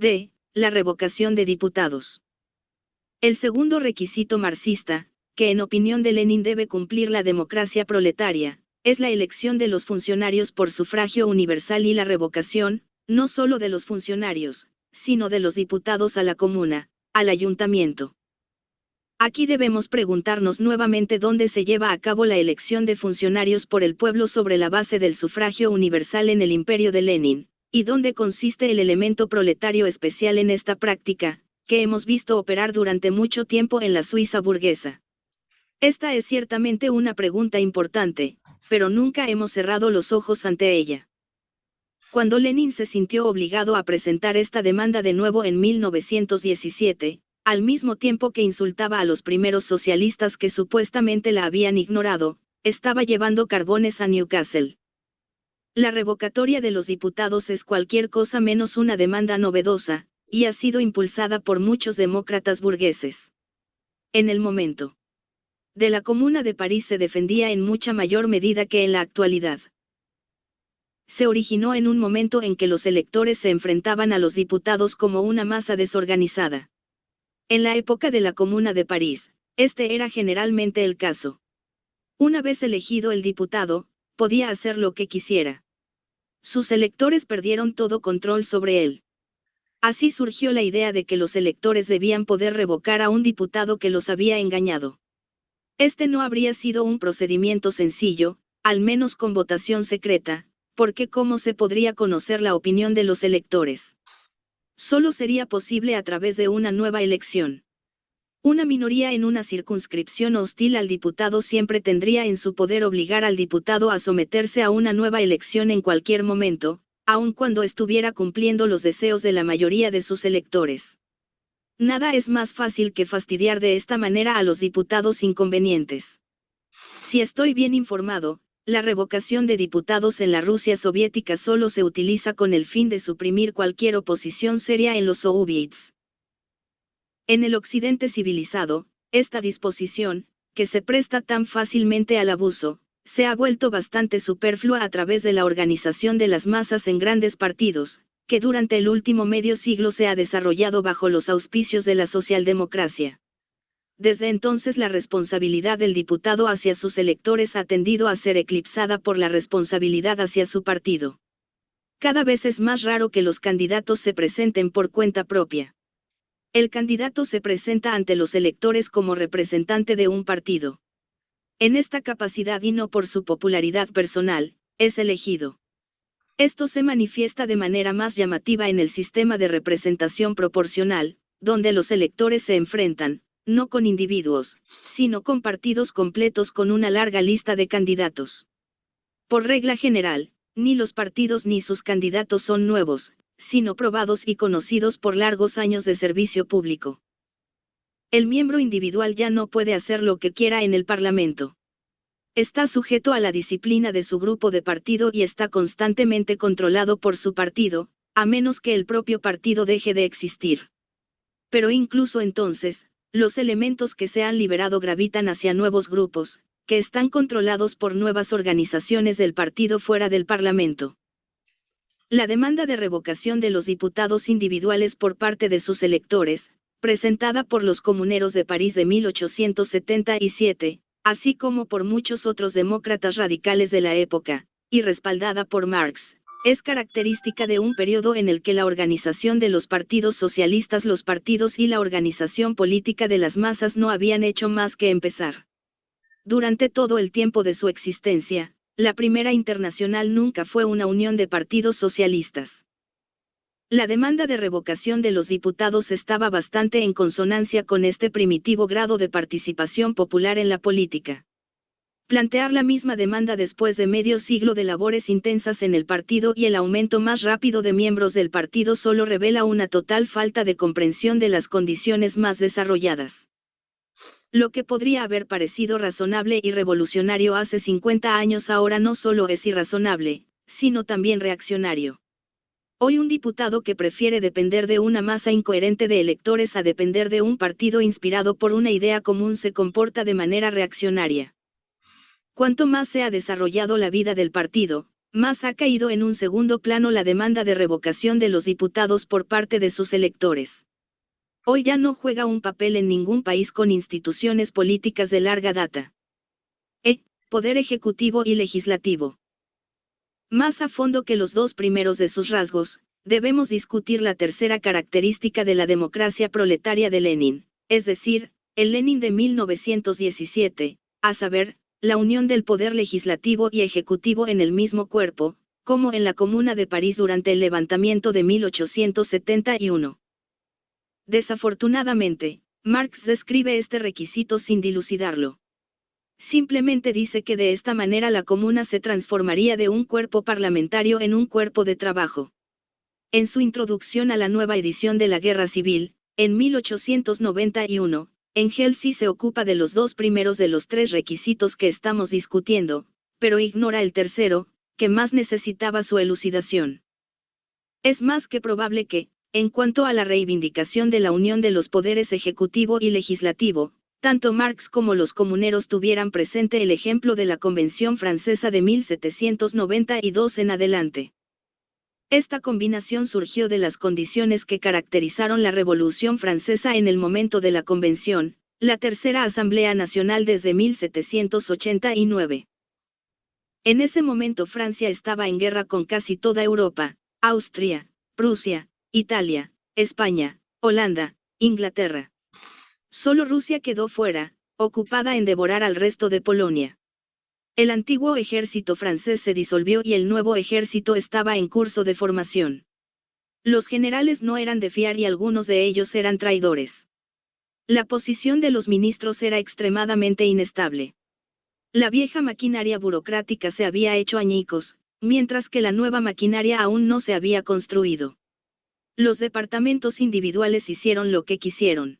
D. La revocación de diputados. El segundo requisito marxista, que en opinión de Lenin debe cumplir la democracia proletaria, es la elección de los funcionarios por sufragio universal y la revocación, no solo de los funcionarios, sino de los diputados a la comuna, al ayuntamiento. Aquí debemos preguntarnos nuevamente dónde se lleva a cabo la elección de funcionarios por el pueblo sobre la base del sufragio universal en el imperio de Lenin, y dónde consiste el elemento proletario especial en esta práctica, que hemos visto operar durante mucho tiempo en la Suiza burguesa. Esta es ciertamente una pregunta importante, pero nunca hemos cerrado los ojos ante ella. Cuando Lenin se sintió obligado a presentar esta demanda de nuevo en 1917, al mismo tiempo que insultaba a los primeros socialistas que supuestamente la habían ignorado, estaba llevando carbones a Newcastle. La revocatoria de los diputados es cualquier cosa menos una demanda novedosa, y ha sido impulsada por muchos demócratas burgueses. En el momento de la Comuna de París se defendía en mucha mayor medida que en la actualidad. Se originó en un momento en que los electores se enfrentaban a los diputados como una masa desorganizada. En la época de la Comuna de París, este era generalmente el caso. Una vez elegido el diputado, podía hacer lo que quisiera. Sus electores perdieron todo control sobre él. Así surgió la idea de que los electores debían poder revocar a un diputado que los había engañado. Este no habría sido un procedimiento sencillo, al menos con votación secreta, porque ¿cómo se podría conocer la opinión de los electores? Solo sería posible a través de una nueva elección. Una minoría en una circunscripción hostil al diputado siempre tendría en su poder obligar al diputado a someterse a una nueva elección en cualquier momento, aun cuando estuviera cumpliendo los deseos de la mayoría de sus electores. Nada es más fácil que fastidiar de esta manera a los diputados inconvenientes. Si estoy bien informado, la revocación de diputados en la Rusia soviética solo se utiliza con el fin de suprimir cualquier oposición seria en los soviets. En el occidente civilizado, esta disposición, que se presta tan fácilmente al abuso, se ha vuelto bastante superflua a través de la organización de las masas en grandes partidos, que durante el último medio siglo se ha desarrollado bajo los auspicios de la socialdemocracia. Desde entonces la responsabilidad del diputado hacia sus electores ha tendido a ser eclipsada por la responsabilidad hacia su partido. Cada vez es más raro que los candidatos se presenten por cuenta propia. El candidato se presenta ante los electores como representante de un partido. En esta capacidad y no por su popularidad personal, es elegido. Esto se manifiesta de manera más llamativa en el sistema de representación proporcional, donde los electores se enfrentan, no con individuos, sino con partidos completos con una larga lista de candidatos. Por regla general, ni los partidos ni sus candidatos son nuevos, sino probados y conocidos por largos años de servicio público. El miembro individual ya no puede hacer lo que quiera en el Parlamento. Está sujeto a la disciplina de su grupo de partido y está constantemente controlado por su partido, a menos que el propio partido deje de existir. Pero incluso entonces, los elementos que se han liberado gravitan hacia nuevos grupos, que están controlados por nuevas organizaciones del partido fuera del Parlamento. La demanda de revocación de los diputados individuales por parte de sus electores, presentada por los comuneros de París de 1877, así como por muchos otros demócratas radicales de la época, y respaldada por Marx, es característica de un periodo en el que la organización de los partidos socialistas, los partidos y la organización política de las masas no habían hecho más que empezar. Durante todo el tiempo de su existencia, la Primera Internacional nunca fue una unión de partidos socialistas. La demanda de revocación de los diputados estaba bastante en consonancia con este primitivo grado de participación popular en la política. Plantear la misma demanda después de medio siglo de labores intensas en el partido y el aumento más rápido de miembros del partido solo revela una total falta de comprensión de las condiciones más desarrolladas. Lo que podría haber parecido razonable y revolucionario hace 50 años ahora no solo es irrazonable, sino también reaccionario. Hoy un diputado que prefiere depender de una masa incoherente de electores a depender de un partido inspirado por una idea común se comporta de manera reaccionaria. Cuanto más se ha desarrollado la vida del partido, Más ha caído en un segundo plano la demanda de revocación de los diputados por parte de sus electores. Hoy ya no juega un papel en ningún país con instituciones políticas de larga data. Poder ejecutivo y legislativo. Más a fondo que los dos primeros de sus rasgos, debemos discutir la tercera característica de la democracia proletaria de Lenin, es decir, el Lenin de 1917, a saber, la unión del poder legislativo y ejecutivo en el mismo cuerpo, como en la Comuna de París durante el levantamiento de 1871. Desafortunadamente, Marx describe este requisito sin dilucidarlo. Simplemente dice que de esta manera la comuna se transformaría de un cuerpo parlamentario en un cuerpo de trabajo. En su introducción a la nueva edición de la Guerra Civil, en 1891, Engels sí se ocupa de los dos primeros de los tres requisitos que estamos discutiendo, pero ignora el tercero, que más necesitaba su elucidación. Es más que probable que, en cuanto a la reivindicación de la unión de los poderes ejecutivo y legislativo, tanto Marx como los comuneros tuvieran presente el ejemplo de la Convención Francesa de 1792 en adelante. Esta combinación surgió de las condiciones que caracterizaron la Revolución Francesa en el momento de la Convención, la Tercera Asamblea Nacional desde 1789. En ese momento Francia estaba en guerra con casi toda Europa, Austria, Prusia, Italia, España, Holanda, Inglaterra. Solo Rusia quedó fuera, ocupada en devorar al resto de Polonia. El antiguo ejército francés se disolvió y el nuevo ejército estaba en curso de formación. Los generales no eran de fiar y algunos de ellos eran traidores. La posición de los ministros era extremadamente inestable. La vieja maquinaria burocrática se había hecho añicos, mientras que la nueva maquinaria aún no se había construido. Los departamentos individuales hicieron lo que quisieron.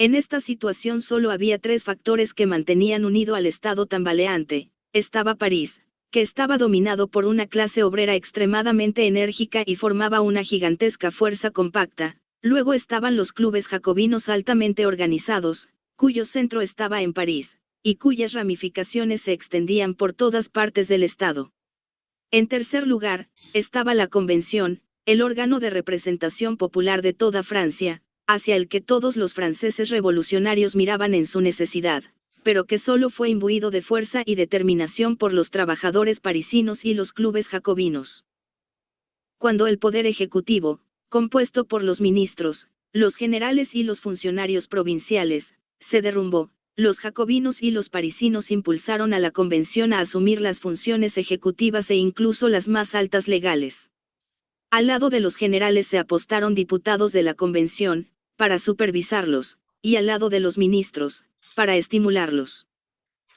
En esta situación solo había tres factores que mantenían unido al Estado tambaleante. Estaba París, que estaba dominado por una clase obrera extremadamente enérgica y formaba una gigantesca fuerza compacta. Luego estaban los clubes jacobinos altamente organizados, cuyo centro estaba en París, y cuyas ramificaciones se extendían por todas partes del Estado. En tercer lugar, estaba la Convención, el órgano de representación popular de toda Francia, hacia el que todos los franceses revolucionarios miraban en su necesidad, pero que solo fue imbuido de fuerza y determinación por los trabajadores parisinos y los clubes jacobinos. Cuando el poder ejecutivo, compuesto por los ministros, los generales y los funcionarios provinciales, se derrumbó, los jacobinos y los parisinos impulsaron a la convención a asumir las funciones ejecutivas e incluso las más altas legales. Al lado de los generales se apostaron diputados de la convención, para supervisarlos, y al lado de los ministros, para estimularlos.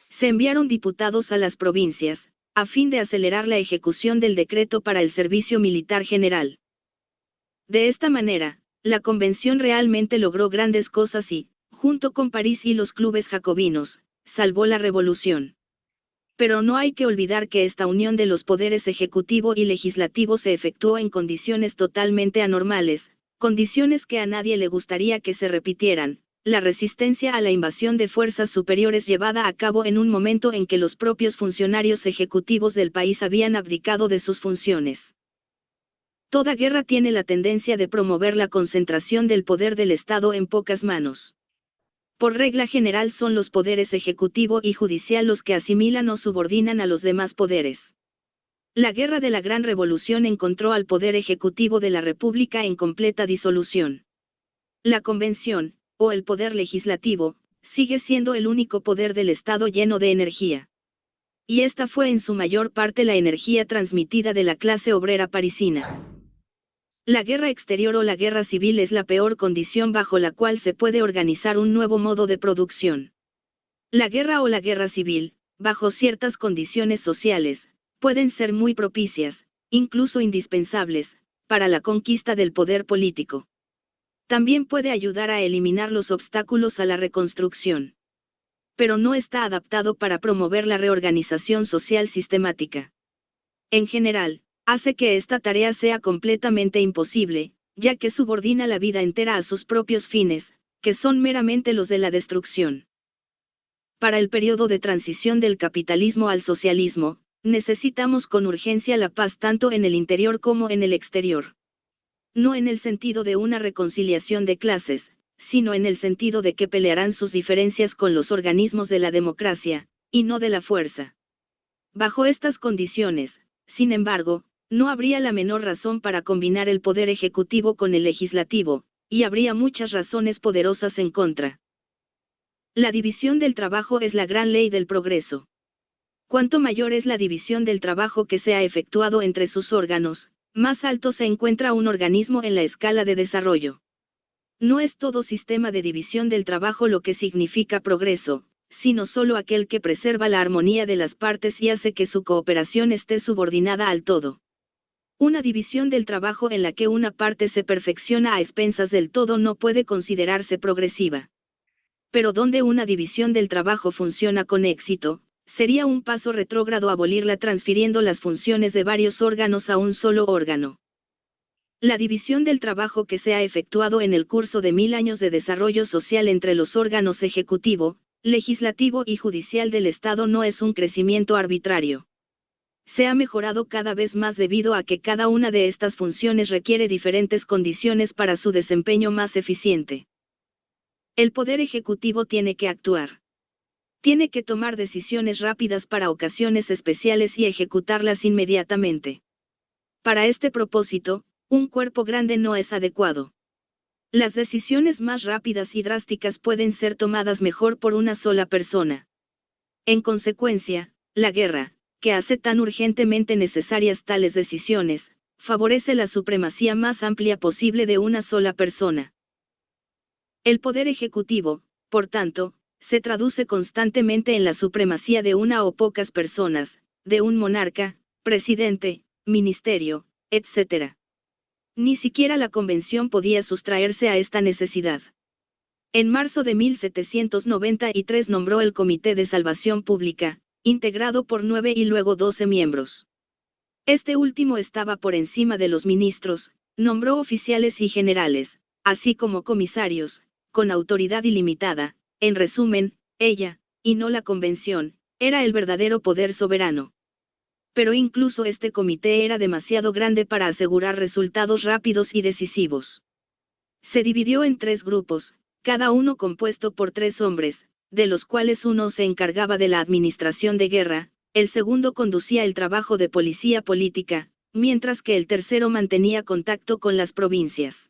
Se enviaron diputados a las provincias, a fin de acelerar la ejecución del decreto para el servicio militar general. De esta manera, la convención realmente logró grandes cosas y, junto con París y los clubes jacobinos, salvó la revolución. Pero no hay que olvidar que esta unión de los poderes ejecutivo y legislativo se efectuó en condiciones totalmente anormales, condiciones que a nadie le gustaría que se repitieran, la resistencia a la invasión de fuerzas superiores llevada a cabo en un momento en que los propios funcionarios ejecutivos del país habían abdicado de sus funciones. Toda guerra tiene la tendencia de promover la concentración del poder del Estado en pocas manos. Por regla general son los poderes ejecutivo y judicial los que asimilan o subordinan a los demás poderes. La guerra de la Gran Revolución encontró al poder ejecutivo de la República en completa disolución. La Convención, o el poder legislativo, sigue siendo el único poder del Estado lleno de energía. Y esta fue en su mayor parte la energía transmitida de la clase obrera parisina. La guerra exterior o la guerra civil es la peor condición bajo la cual se puede organizar un nuevo modo de producción. La guerra o la guerra civil, bajo ciertas condiciones sociales, pueden ser muy propicias, incluso indispensables, para la conquista del poder político. También puede ayudar a eliminar los obstáculos a la reconstrucción. Pero no está adaptado para promover la reorganización social sistemática. En general, hace que esta tarea sea completamente imposible, ya que subordina la vida entera a sus propios fines, que son meramente los de la destrucción. Para el periodo de transición del capitalismo al socialismo, necesitamos con urgencia la paz tanto en el interior como en el exterior. No en el sentido de una reconciliación de clases, sino en el sentido de que pelearán sus diferencias con los organismos de la democracia, y no de la fuerza. Bajo estas condiciones, sin embargo, no habría la menor razón para combinar el poder ejecutivo con el legislativo, y habría muchas razones poderosas en contra. La división del trabajo es la gran ley del progreso. Cuanto mayor es la división del trabajo que se ha efectuado entre sus órganos, más alto se encuentra un organismo en la escala de desarrollo. No es todo sistema de división del trabajo lo que significa progreso, sino solo aquel que preserva la armonía de las partes y hace que su cooperación esté subordinada al todo. Una división del trabajo en la que una parte se perfecciona a expensas del todo no puede considerarse progresiva. Pero donde una división del trabajo funciona con éxito, sería un paso retrógrado abolirla transfiriendo las funciones de varios órganos a un solo órgano. La división del trabajo que se ha efectuado en el curso de 1000 años de desarrollo social entre los órganos ejecutivo, legislativo y judicial del Estado no es un crecimiento arbitrario. Se ha mejorado cada vez más debido a que cada una de estas funciones requiere diferentes condiciones para su desempeño más eficiente. El Poder Ejecutivo tiene que actuar. Tiene que tomar decisiones rápidas para ocasiones especiales y ejecutarlas inmediatamente. Para este propósito, un cuerpo grande no es adecuado. Las decisiones más rápidas y drásticas pueden ser tomadas mejor por una sola persona. En consecuencia, la guerra, que hace tan urgentemente necesarias tales decisiones, favorece la supremacía más amplia posible de una sola persona. El poder ejecutivo, por tanto, se traduce constantemente en la supremacía de una o pocas personas, de un monarca, presidente, ministerio, etc. Ni siquiera la Convención podía sustraerse a esta necesidad. En marzo de 1793 nombró el Comité de Salvación Pública, integrado por 9 y luego 12 miembros. Este último estaba por encima de los ministros, nombró oficiales y generales, así como comisarios, con autoridad ilimitada. En resumen, ella, y no la Convención, era el verdadero poder soberano. Pero incluso este comité era demasiado grande para asegurar resultados rápidos y decisivos. Se dividió en 3 grupos, cada uno compuesto por 3 hombres, de los cuales uno se encargaba de la administración de guerra, el segundo conducía el trabajo de policía política, mientras que el tercero mantenía contacto con las provincias.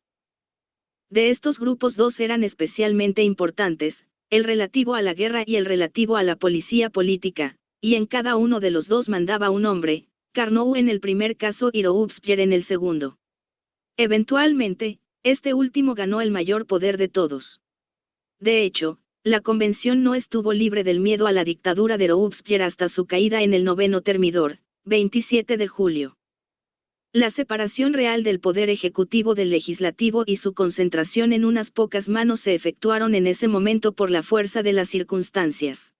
De estos grupos 2 eran especialmente importantes, el relativo a la guerra y el relativo a la policía política, y en cada uno de los 2 mandaba un hombre, Carnot en el primer caso y Robespierre en el segundo. Eventualmente, este último ganó el mayor poder de todos. De hecho, la Convención no estuvo libre del miedo a la dictadura de Robespierre hasta su caída en el 9º Termidor, 27 de julio. La separación real del poder ejecutivo del legislativo y su concentración en unas pocas manos se efectuaron en ese momento por la fuerza de las circunstancias.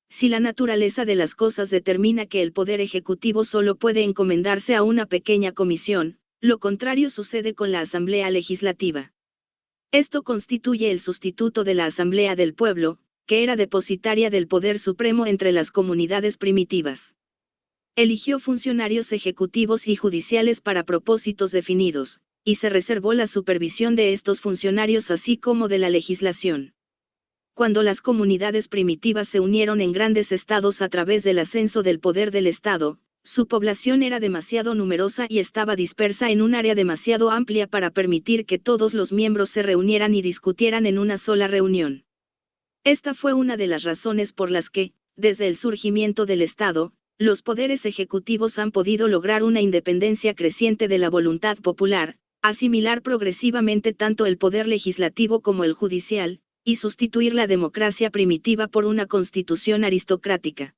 Si la naturaleza de las cosas determina que el poder ejecutivo solo puede encomendarse a una pequeña comisión, lo contrario sucede con la Asamblea Legislativa. Esto constituye el sustituto de la Asamblea del Pueblo, que era depositaria del poder supremo entre las comunidades primitivas. Eligió funcionarios ejecutivos y judiciales para propósitos definidos, y se reservó la supervisión de estos funcionarios así como de la legislación. Cuando las comunidades primitivas se unieron en grandes estados a través del ascenso del poder del Estado, su población era demasiado numerosa y estaba dispersa en un área demasiado amplia para permitir que todos los miembros se reunieran y discutieran en una sola reunión. Esta fue una de las razones por las que, desde el surgimiento del Estado, los poderes ejecutivos han podido lograr una independencia creciente de la voluntad popular, asimilar progresivamente tanto el poder legislativo como el judicial, y sustituir la democracia primitiva por una constitución aristocrática.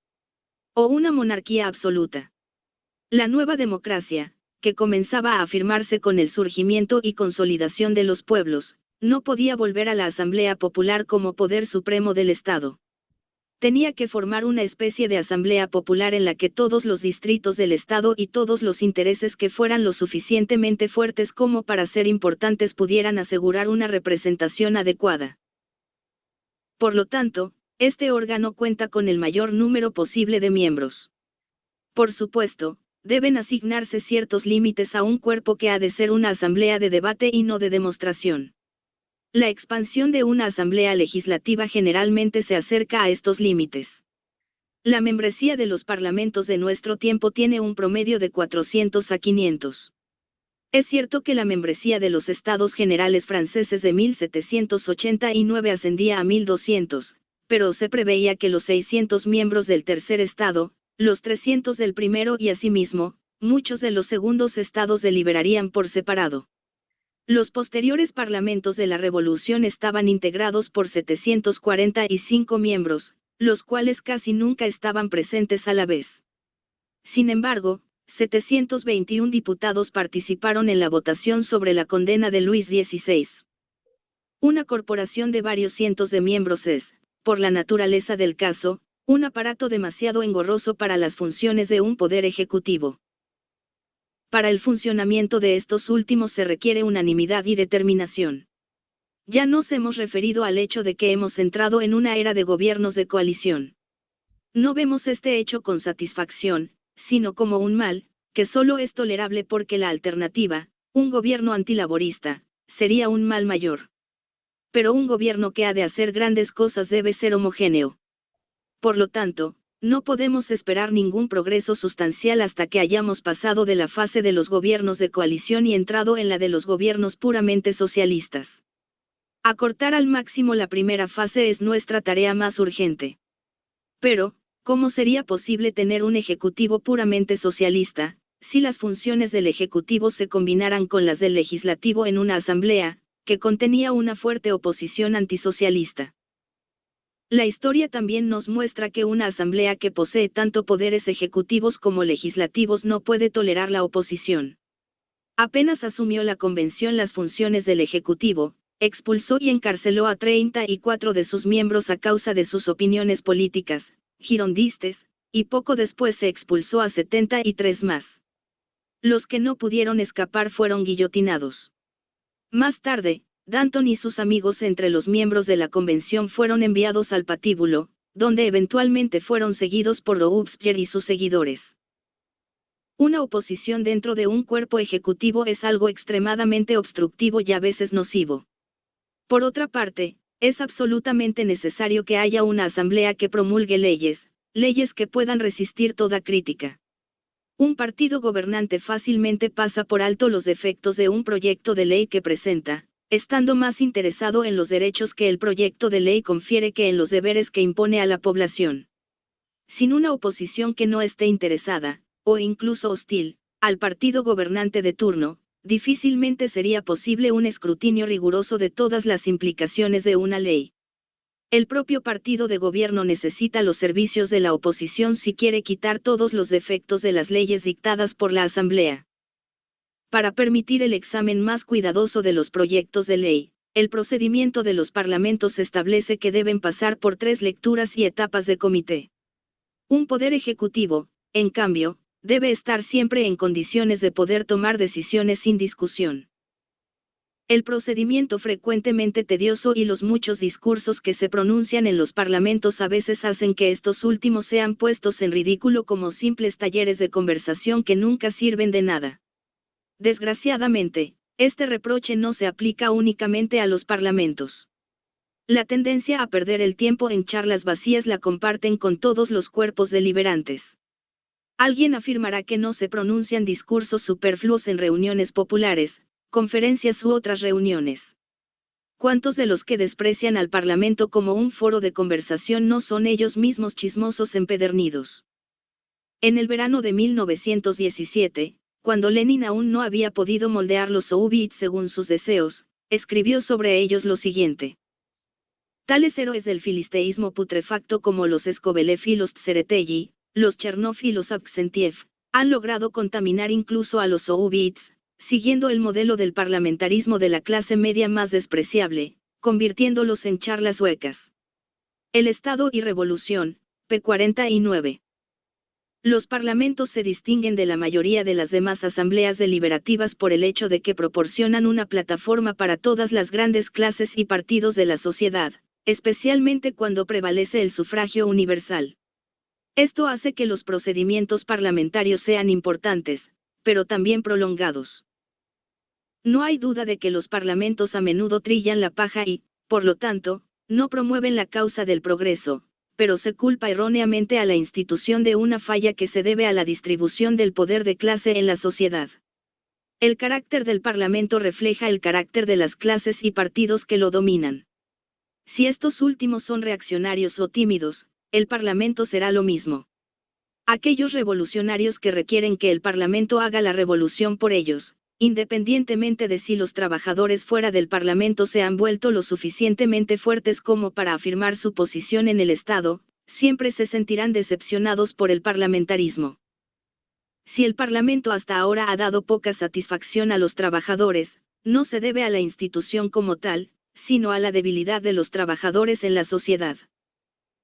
O una monarquía absoluta. La nueva democracia, que comenzaba a afirmarse con el surgimiento y consolidación de los pueblos, no podía volver a la Asamblea Popular como poder supremo del Estado. Tenía que formar una especie de asamblea popular en la que todos los distritos del Estado y todos los intereses que fueran lo suficientemente fuertes como para ser importantes pudieran asegurar una representación adecuada. Por lo tanto, este órgano cuenta con el mayor número posible de miembros. Por supuesto, deben asignarse ciertos límites a un cuerpo que ha de ser una asamblea de debate y no de demostración. La expansión de una asamblea legislativa generalmente se acerca a estos límites. La membresía de los parlamentos de nuestro tiempo tiene un promedio de 400 a 500. Es cierto que la membresía de los Estados Generales franceses de 1789 ascendía a 1200, pero se preveía que los 600 miembros del tercer estado, los 300 del primero y asimismo, muchos de los segundos estados deliberarían por separado. Los posteriores parlamentos de la Revolución estaban integrados por 745 miembros, los cuales casi nunca estaban presentes a la vez. Sin embargo, 721 diputados participaron en la votación sobre la condena de Luis XVI. Una corporación de varios cientos de miembros es, por la naturaleza del caso, un aparato demasiado engorroso para las funciones de un poder ejecutivo. Para el funcionamiento de estos últimos se requiere unanimidad y determinación. Ya nos hemos referido al hecho de que hemos entrado en una era de gobiernos de coalición. No vemos este hecho con satisfacción, sino como un mal, que solo es tolerable porque la alternativa, un gobierno antilaborista, sería un mal mayor. Pero un gobierno que ha de hacer grandes cosas debe ser homogéneo. Por lo tanto, no podemos esperar ningún progreso sustancial hasta que hayamos pasado de la fase de los gobiernos de coalición y entrado en la de los gobiernos puramente socialistas. Acortar al máximo la primera fase es nuestra tarea más urgente. Pero, ¿cómo sería posible tener un ejecutivo puramente socialista, si las funciones del ejecutivo se combinaran con las del legislativo en una asamblea, que contenía una fuerte oposición antisocialista? La historia también nos muestra que una asamblea que posee tanto poderes ejecutivos como legislativos no puede tolerar la oposición. Apenas asumió la convención las funciones del ejecutivo, expulsó y encarceló a 34 de sus miembros a causa de sus opiniones políticas, girondistas, y poco después se expulsó a 73 más. Los que no pudieron escapar fueron guillotinados. Más tarde, Danton y sus amigos entre los miembros de la convención fueron enviados al patíbulo, donde eventualmente fueron seguidos por Robespierre y sus seguidores. Una oposición dentro de un cuerpo ejecutivo es algo extremadamente obstructivo y a veces nocivo. Por otra parte, es absolutamente necesario que haya una asamblea que promulgue leyes que puedan resistir toda crítica. Un partido gobernante fácilmente pasa por alto los defectos de un proyecto de ley que presenta, estando más interesado en los derechos que el proyecto de ley confiere que en los deberes que impone a la población. Sin una oposición que no esté interesada, o incluso hostil, al partido gobernante de turno, difícilmente sería posible un escrutinio riguroso de todas las implicaciones de una ley. El propio partido de gobierno necesita los servicios de la oposición si quiere quitar todos los defectos de las leyes dictadas por la Asamblea. Para permitir el examen más cuidadoso de los proyectos de ley, el procedimiento de los parlamentos establece que deben pasar por 3 lecturas y etapas de comité. Un poder ejecutivo, en cambio, debe estar siempre en condiciones de poder tomar decisiones sin discusión. El procedimiento frecuentemente tedioso y los muchos discursos que se pronuncian en los parlamentos a veces hacen que estos últimos sean puestos en ridículo como simples talleres de conversación que nunca sirven de nada. Desgraciadamente, este reproche no se aplica únicamente a los parlamentos. La tendencia a perder el tiempo en charlas vacías la comparten con todos los cuerpos deliberantes. Alguien afirmará que no se pronuncian discursos superfluos en reuniones populares, conferencias u otras reuniones. ¿Cuántos de los que desprecian al Parlamento como un foro de conversación no son ellos mismos chismosos empedernidos? En el verano de 1917, cuando Lenin aún no había podido moldear los soviets según sus deseos, escribió sobre ellos lo siguiente. Tales héroes del filisteísmo putrefacto como los Skobelev y los Tseretelli, los Chernov y los Avksentiev, han logrado contaminar incluso a los soviets, siguiendo el modelo del parlamentarismo de la clase media más despreciable, convirtiéndolos en charlas huecas. El Estado y Revolución, p. 49. Los parlamentos se distinguen de la mayoría de las demás asambleas deliberativas por el hecho de que proporcionan una plataforma para todas las grandes clases y partidos de la sociedad, especialmente cuando prevalece el sufragio universal. Esto hace que los procedimientos parlamentarios sean importantes, pero también prolongados. No hay duda de que los parlamentos a menudo trillan la paja y, por lo tanto, no promueven la causa del progreso, pero se culpa erróneamente a la institución de una falla que se debe a la distribución del poder de clase en la sociedad. El carácter del Parlamento refleja el carácter de las clases y partidos que lo dominan. Si estos últimos son reaccionarios o tímidos, el Parlamento será lo mismo. Aquellos revolucionarios que requieren que el Parlamento haga la revolución por ellos, independientemente de si los trabajadores fuera del Parlamento se han vuelto lo suficientemente fuertes como para afirmar su posición en el Estado, siempre se sentirán decepcionados por el parlamentarismo. Si el Parlamento hasta ahora ha dado poca satisfacción a los trabajadores, no se debe a la institución como tal, sino a la debilidad de los trabajadores en la sociedad.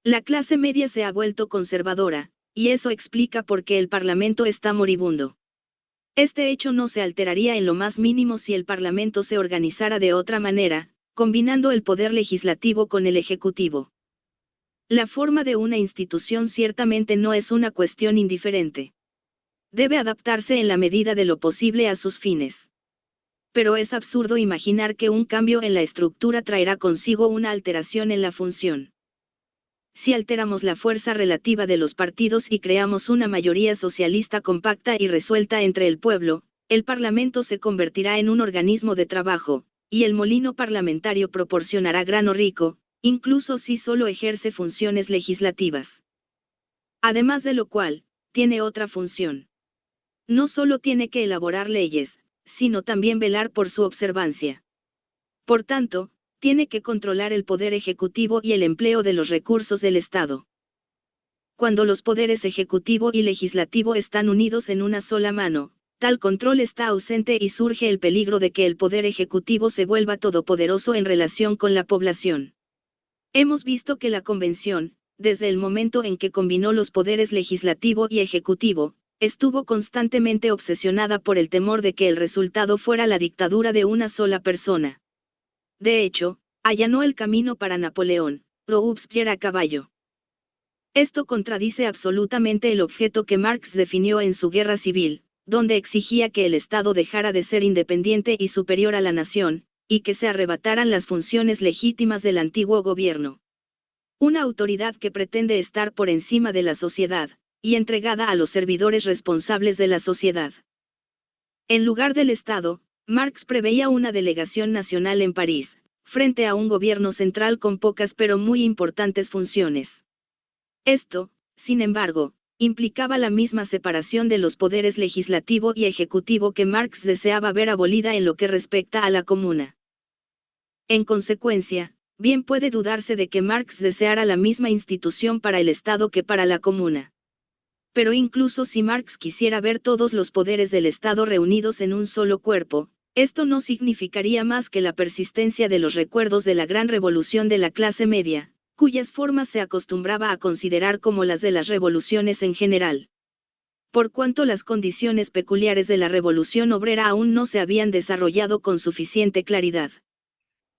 La clase media se ha vuelto conservadora, y eso explica por qué el Parlamento está moribundo. Este hecho no se alteraría en lo más mínimo si el Parlamento se organizara de otra manera, combinando el poder legislativo con el ejecutivo. La forma de una institución ciertamente no es una cuestión indiferente. Debe adaptarse en la medida de lo posible a sus fines. Pero es absurdo imaginar que un cambio en la estructura traerá consigo una alteración en la función. Si alteramos la fuerza relativa de los partidos y creamos una mayoría socialista compacta y resuelta entre el pueblo, el Parlamento se convertirá en un organismo de trabajo, y el molino parlamentario proporcionará grano rico, incluso si solo ejerce funciones legislativas. Además de lo cual, tiene otra función. No solo tiene que elaborar leyes, sino también velar por su observancia. Por tanto, tiene que controlar el poder ejecutivo y el empleo de los recursos del Estado. Cuando los poderes ejecutivo y legislativo están unidos en una sola mano, tal control está ausente y surge el peligro de que el poder ejecutivo se vuelva todopoderoso en relación con la población. Hemos visto que la Convención, desde el momento en que combinó los poderes legislativo y ejecutivo, estuvo constantemente obsesionada por el temor de que el resultado fuera la dictadura de una sola persona. De hecho, allanó el camino para Napoleón, Robespierre a caballo. Esto contradice absolutamente el objeto que Marx definió en su Guerra Civil, donde exigía que el Estado dejara de ser independiente y superior a la nación, y que se arrebataran las funciones legítimas del antiguo gobierno. Una autoridad que pretende estar por encima de la sociedad, y entregada a los servidores responsables de la sociedad. En lugar del Estado, Marx preveía una delegación nacional en París, frente a un gobierno central con pocas pero muy importantes funciones. Esto, sin embargo, implicaba la misma separación de los poderes legislativo y ejecutivo que Marx deseaba ver abolida en lo que respecta a la comuna. En consecuencia, bien puede dudarse de que Marx deseara la misma institución para el Estado que para la comuna. Pero incluso si Marx quisiera ver todos los poderes del Estado reunidos en un solo cuerpo, esto no significaría más que la persistencia de los recuerdos de la gran revolución de la clase media, cuyas formas se acostumbraba a considerar como las de las revoluciones en general. Por cuanto las condiciones peculiares de la revolución obrera aún no se habían desarrollado con suficiente claridad.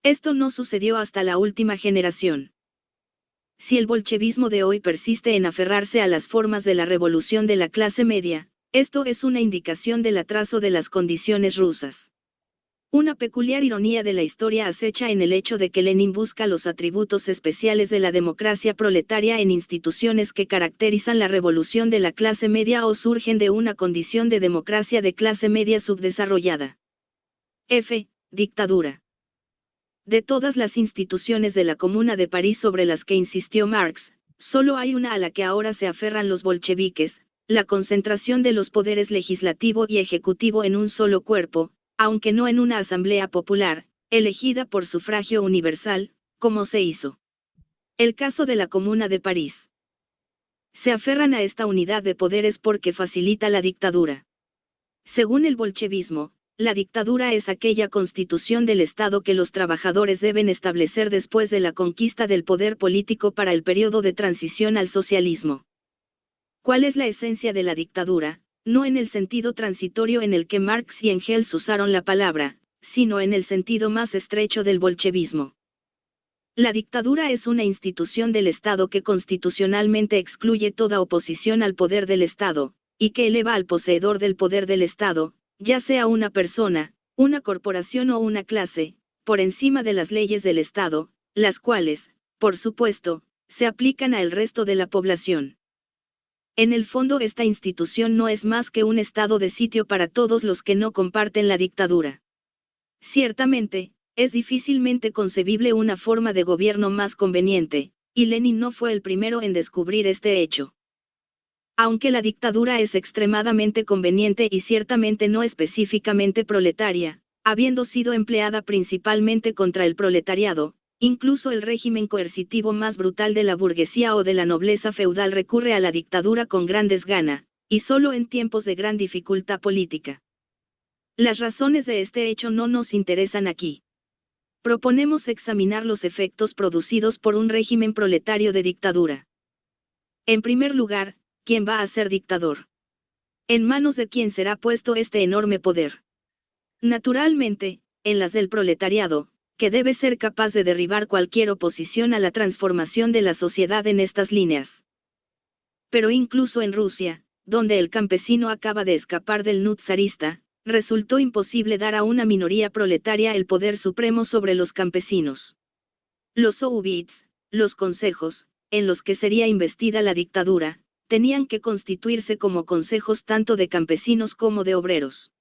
Esto no sucedió hasta la última generación. Si el bolchevismo de hoy persiste en aferrarse a las formas de la revolución de la clase media, esto es una indicación del atraso de las condiciones rusas. Una peculiar ironía de la historia acecha en el hecho de que Lenin busca los atributos especiales de la democracia proletaria en instituciones que caracterizan la revolución de la clase media o surgen de una condición de democracia de clase media subdesarrollada. Dictadura. De todas las instituciones de la Comuna de París sobre las que insistió Marx, solo hay una a la que ahora se aferran los bolcheviques, la concentración de los poderes legislativo y ejecutivo en un solo cuerpo, aunque no en una asamblea popular, elegida por sufragio universal, como se hizo. El caso de la Comuna de París. Se aferran a esta unidad de poderes porque facilita la dictadura. Según el bolchevismo, la dictadura es aquella constitución del Estado que los trabajadores deben establecer después de la conquista del poder político para el periodo de transición al socialismo. ¿Cuál es la esencia de la dictadura? No en el sentido transitorio en el que Marx y Engels usaron la palabra, sino en el sentido más estrecho del bolchevismo. La dictadura es una institución del Estado que constitucionalmente excluye toda oposición al poder del Estado, y que eleva al poseedor del poder del Estado, ya sea una persona, una corporación o una clase, por encima de las leyes del Estado, las cuales, por supuesto, se aplican al resto de la población. En el fondo, esta institución no es más que un estado de sitio para todos los que no comparten la dictadura. Ciertamente, es difícilmente concebible una forma de gobierno más conveniente, y Lenin no fue el primero en descubrir este hecho. Aunque la dictadura es extremadamente conveniente y ciertamente no específicamente proletaria, habiendo sido empleada principalmente contra el proletariado, incluso el régimen coercitivo más brutal de la burguesía o de la nobleza feudal recurre a la dictadura con gran desgana, y solo en tiempos de gran dificultad política. Las razones de este hecho no nos interesan aquí. Proponemos examinar los efectos producidos por un régimen proletario de dictadura. En primer lugar, ¿quién va a ser dictador? ¿En manos de quién será puesto este enorme poder? Naturalmente, en las del proletariado, que debe ser capaz de derribar cualquier oposición a la transformación de la sociedad en estas líneas. Pero incluso en Rusia, donde el campesino acaba de escapar del nut zarista, resultó imposible dar a una minoría proletaria el poder supremo sobre los campesinos. Los soviets, los consejos, en los que sería investida la dictadura, tenían que constituirse como consejos tanto de campesinos como de obreros.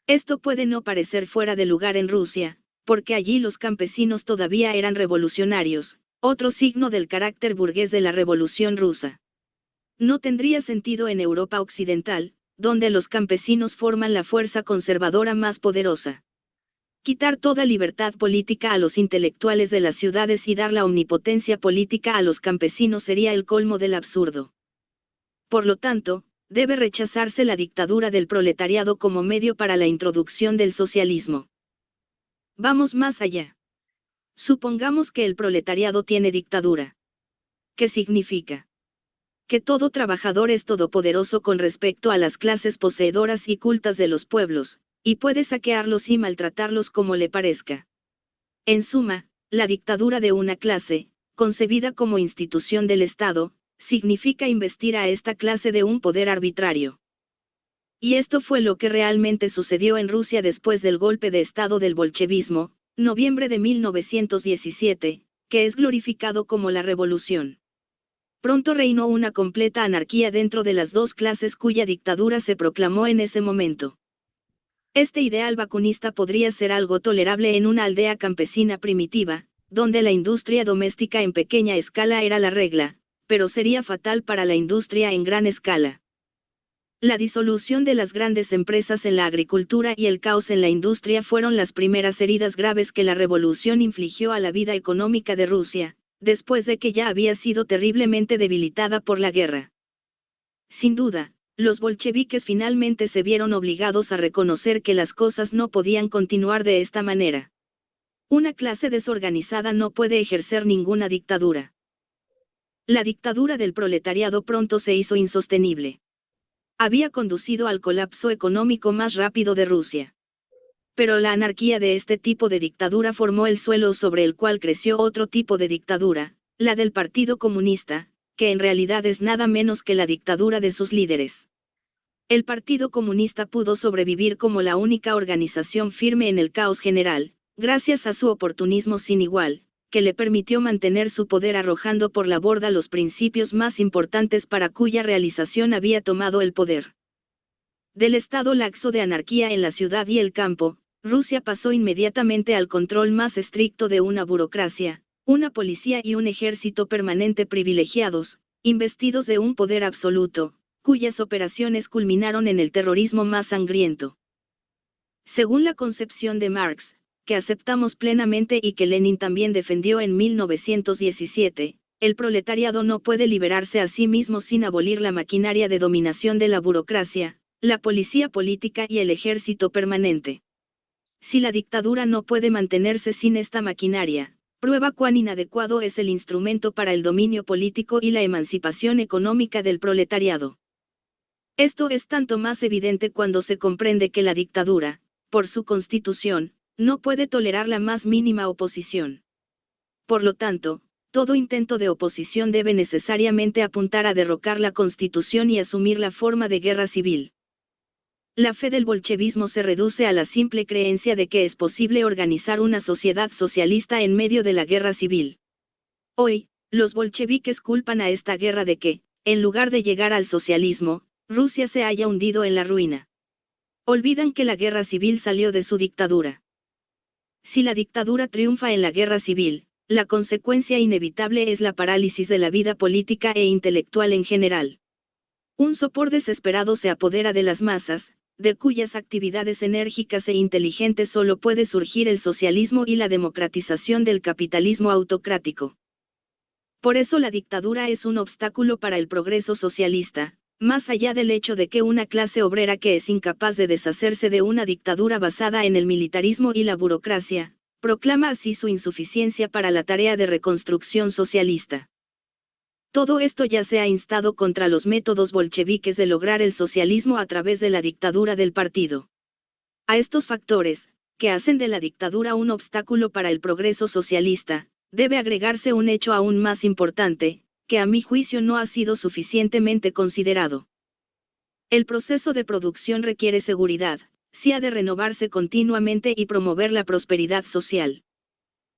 Esto puede no parecer fuera de lugar en Rusia, porque allí los campesinos todavía eran revolucionarios, otro signo del carácter burgués de la Revolución rusa. No tendría sentido en Europa occidental, donde los campesinos forman la fuerza conservadora más poderosa. Quitar toda libertad política a los intelectuales de las ciudades y dar la omnipotencia política a los campesinos sería el colmo del absurdo. Por lo tanto, debe rechazarse la dictadura del proletariado como medio para la introducción del socialismo. Vamos más allá. Supongamos que el proletariado tiene dictadura. ¿Qué significa? Que todo trabajador es todopoderoso con respecto a las clases poseedoras y cultas de los pueblos, y puede saquearlos y maltratarlos como le parezca. En suma, la dictadura de una clase, concebida como institución del Estado, significa investir a esta clase de un poder arbitrario. Y esto fue lo que realmente sucedió en Rusia después del golpe de Estado del bolchevismo, noviembre de 1917, que es glorificado como la revolución. Pronto reinó una completa anarquía dentro de las dos clases cuya dictadura se proclamó en ese momento. Este ideal vacunista podría ser algo tolerable en una aldea campesina primitiva, donde la industria doméstica en pequeña escala era la regla, pero sería fatal para la industria en gran escala. La disolución de las grandes empresas en la agricultura y el caos en la industria fueron las primeras heridas graves que la revolución infligió a la vida económica de Rusia, después de que ya había sido terriblemente debilitada por la guerra. Sin duda, los bolcheviques finalmente se vieron obligados a reconocer que las cosas no podían continuar de esta manera. Una clase desorganizada no puede ejercer ninguna dictadura. La dictadura del proletariado pronto se hizo insostenible. Había conducido al colapso económico más rápido de Rusia. Pero la anarquía de este tipo de dictadura formó el suelo sobre el cual creció otro tipo de dictadura, la del Partido Comunista, que en realidad es nada menos que la dictadura de sus líderes. El Partido Comunista pudo sobrevivir como la única organización firme en el caos general, gracias a su oportunismo sin igual, que le permitió mantener su poder arrojando por la borda los principios más importantes para cuya realización había tomado el poder. Del estado laxo de anarquía en la ciudad y el campo, Rusia pasó inmediatamente al control más estricto de una burocracia, una policía y un ejército permanente privilegiados, investidos de un poder absoluto, cuyas operaciones culminaron en el terrorismo más sangriento. Según la concepción de Marx, que aceptamos plenamente y que Lenin también defendió en 1917, el proletariado no puede liberarse a sí mismo sin abolir la maquinaria de dominación de la burocracia, la policía política y el ejército permanente. Si la dictadura no puede mantenerse sin esta maquinaria, prueba cuán inadecuado es el instrumento para el dominio político y la emancipación económica del proletariado. Esto es tanto más evidente cuando se comprende que la dictadura, por su constitución, no puede tolerar la más mínima oposición. Por lo tanto, todo intento de oposición debe necesariamente apuntar a derrocar la Constitución y asumir la forma de guerra civil. La fe del bolchevismo se reduce a la simple creencia de que es posible organizar una sociedad socialista en medio de la guerra civil. Hoy, los bolcheviques culpan a esta guerra de que, en lugar de llegar al socialismo, Rusia se haya hundido en la ruina. Olvidan que la guerra civil salió de su dictadura. Si la dictadura triunfa en la guerra civil, la consecuencia inevitable es la parálisis de la vida política e intelectual en general. Un sopor desesperado se apodera de las masas, de cuyas actividades enérgicas e inteligentes solo puede surgir el socialismo y la democratización del capitalismo autocrático. Por eso la dictadura es un obstáculo para el progreso socialista, más allá del hecho de que una clase obrera que es incapaz de deshacerse de una dictadura basada en el militarismo y la burocracia, proclama así su insuficiencia para la tarea de reconstrucción socialista. Todo esto ya se ha instado contra los métodos bolcheviques de lograr el socialismo a través de la dictadura del partido. A estos factores, que hacen de la dictadura un obstáculo para el progreso socialista, debe agregarse un hecho aún más importante, que a mi juicio no ha sido suficientemente considerado. El proceso de producción requiere seguridad, si ha de renovarse continuamente y promover la prosperidad social.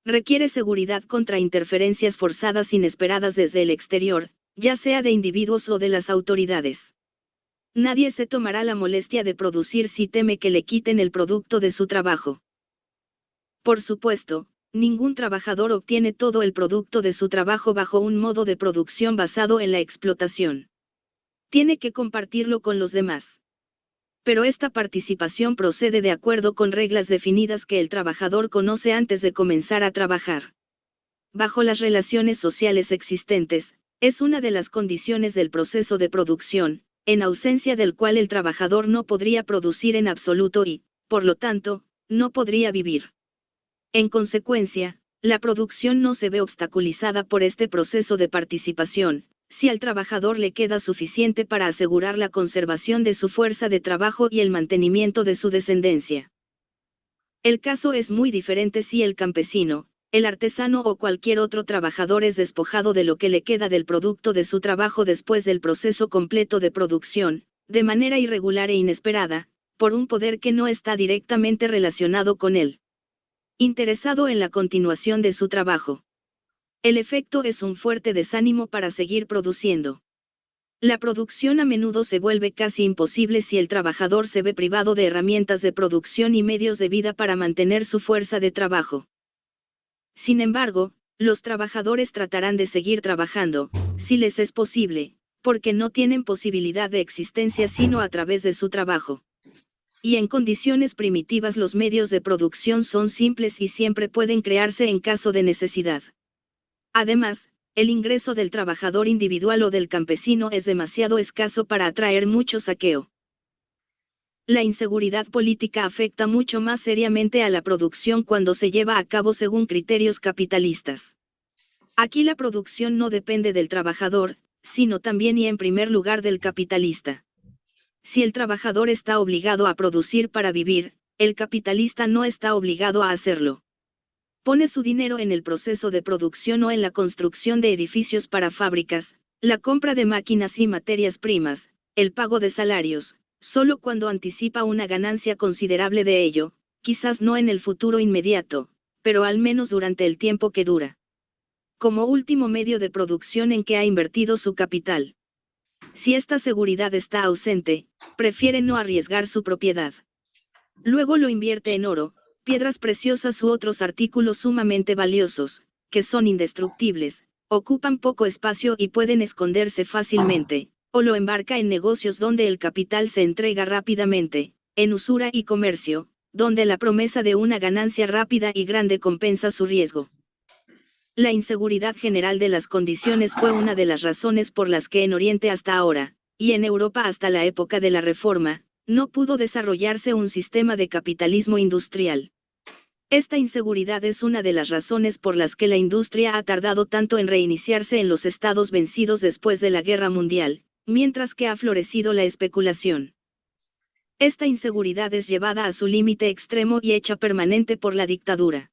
Requiere seguridad contra interferencias forzadas inesperadas desde el exterior, ya sea de individuos o de las autoridades. Nadie se tomará la molestia de producir si teme que le quiten el producto de su trabajo. Por supuesto, ningún trabajador obtiene todo el producto de su trabajo bajo un modo de producción basado en la explotación. Tiene que compartirlo con los demás. Pero esta participación procede de acuerdo con reglas definidas que el trabajador conoce antes de comenzar a trabajar. Bajo las relaciones sociales existentes, es una de las condiciones del proceso de producción, en ausencia del cual el trabajador no podría producir en absoluto y, por lo tanto, no podría vivir. En consecuencia, la producción no se ve obstaculizada por este proceso de participación, si al trabajador le queda suficiente para asegurar la conservación de su fuerza de trabajo y el mantenimiento de su descendencia. El caso es muy diferente si el campesino, el artesano o cualquier otro trabajador es despojado de lo que le queda del producto de su trabajo después del proceso completo de producción, de manera irregular e inesperada, por un poder que no está directamente relacionado con él. Interesado en la continuación de su trabajo. El efecto es un fuerte desánimo para seguir produciendo. La producción a menudo se vuelve casi imposible si el trabajador se ve privado de herramientas de producción y medios de vida para mantener su fuerza de trabajo. Sin embargo, los trabajadores tratarán de seguir trabajando, si les es posible, porque no tienen posibilidad de existencia sino a través de su trabajo. Y en condiciones primitivas los medios de producción son simples y siempre pueden crearse en caso de necesidad. Además, el ingreso del trabajador individual o del campesino es demasiado escaso para atraer mucho saqueo. La inseguridad política afecta mucho más seriamente a la producción cuando se lleva a cabo según criterios capitalistas. Aquí la producción no depende del trabajador, sino también y en primer lugar del capitalista. Si el trabajador está obligado a producir para vivir, el capitalista no está obligado a hacerlo. Pone su dinero en el proceso de producción o en la construcción de edificios para fábricas, la compra de máquinas y materias primas, el pago de salarios, solo cuando anticipa una ganancia considerable de ello, quizás no en el futuro inmediato, pero al menos durante el tiempo que dura. Como último medio de producción en que ha invertido su capital. Si esta seguridad está ausente, prefiere no arriesgar su propiedad. Luego lo invierte en oro, piedras preciosas u otros artículos sumamente valiosos, que son indestructibles, ocupan poco espacio y pueden esconderse fácilmente, o lo embarca en negocios donde el capital se entrega rápidamente, en usura y comercio, donde la promesa de una ganancia rápida y grande compensa su riesgo. La inseguridad general de las condiciones fue una de las razones por las que en Oriente hasta ahora, y en Europa hasta la época de la Reforma, no pudo desarrollarse un sistema de capitalismo industrial. Esta inseguridad es una de las razones por las que la industria ha tardado tanto en reiniciarse en los estados vencidos después de la Guerra Mundial, mientras que ha florecido la especulación. Esta inseguridad es llevada a su límite extremo y hecha permanente por la dictadura.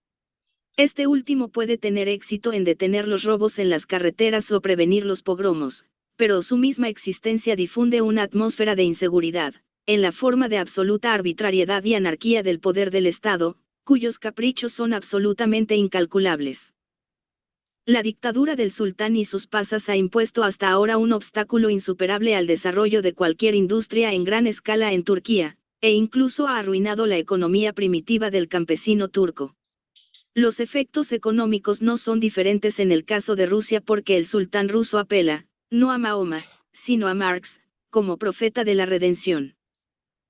Este último puede tener éxito en detener los robos en las carreteras o prevenir los pogromos, pero su misma existencia difunde una atmósfera de inseguridad, en la forma de absoluta arbitrariedad y anarquía del poder del Estado, cuyos caprichos son absolutamente incalculables. La dictadura del sultán y sus pasas ha impuesto hasta ahora un obstáculo insuperable al desarrollo de cualquier industria en gran escala en Turquía, e incluso ha arruinado la economía primitiva del campesino turco. Los efectos económicos no son diferentes en el caso de Rusia porque el sultán ruso apela, no a Mahoma, sino a Marx, como profeta de la redención.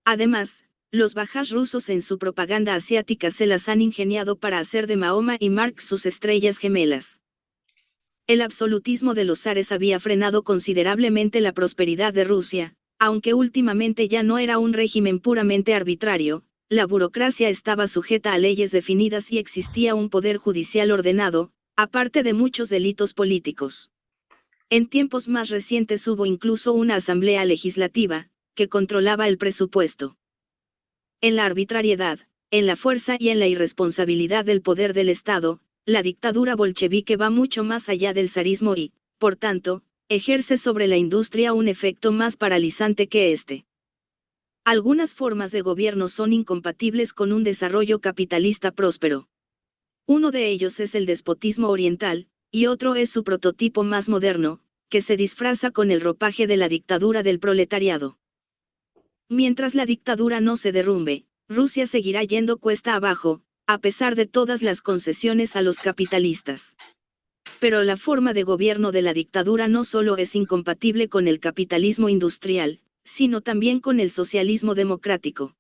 Además, los bajás rusos en su propaganda asiática se las han ingeniado para hacer de Mahoma y Marx sus estrellas gemelas. El absolutismo de los zares había frenado considerablemente la prosperidad de Rusia, aunque últimamente ya no era un régimen puramente arbitrario, la burocracia estaba sujeta a leyes definidas y existía un poder judicial ordenado, aparte de muchos delitos políticos. En tiempos más recientes hubo incluso una asamblea legislativa, que controlaba el presupuesto. En la arbitrariedad, en la fuerza y en la irresponsabilidad del poder del Estado, la dictadura bolchevique va mucho más allá del zarismo y, por tanto, ejerce sobre la industria un efecto más paralizante que este. Algunas formas de gobierno son incompatibles con un desarrollo capitalista próspero. Uno de ellos es el despotismo oriental, y otro es su prototipo más moderno, que se disfraza con el ropaje de la dictadura del proletariado. Mientras la dictadura no se derrumbe, Rusia seguirá yendo cuesta abajo, a pesar de todas las concesiones a los capitalistas. Pero la forma de gobierno de la dictadura no solo es incompatible con el capitalismo industrial, sino también con el socialismo democrático.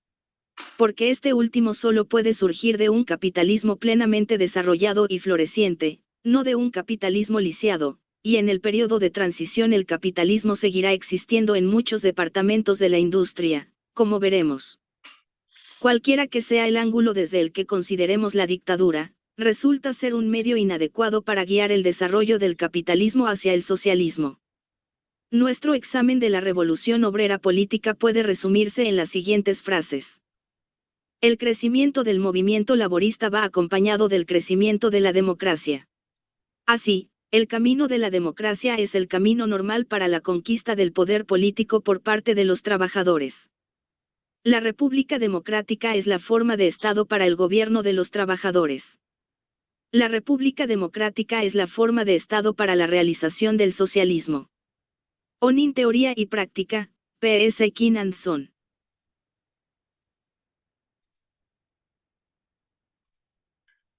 Porque este último solo puede surgir de un capitalismo plenamente desarrollado y floreciente, no de un capitalismo lisiado, y en el periodo de transición el capitalismo seguirá existiendo en muchos departamentos de la industria, como veremos. Cualquiera que sea el ángulo desde el que consideremos la dictadura, resulta ser un medio inadecuado para guiar el desarrollo del capitalismo hacia el socialismo. Nuestro examen de la revolución obrera política puede resumirse en las siguientes frases. El crecimiento del movimiento laborista va acompañado del crecimiento de la democracia. Así, el camino de la democracia es el camino normal para la conquista del poder político por parte de los trabajadores. La República Democrática es la forma de Estado para el gobierno de los trabajadores. La República Democrática es la forma de Estado para la realización del socialismo. ONIN Teoría y Práctica, P.S. King and Son.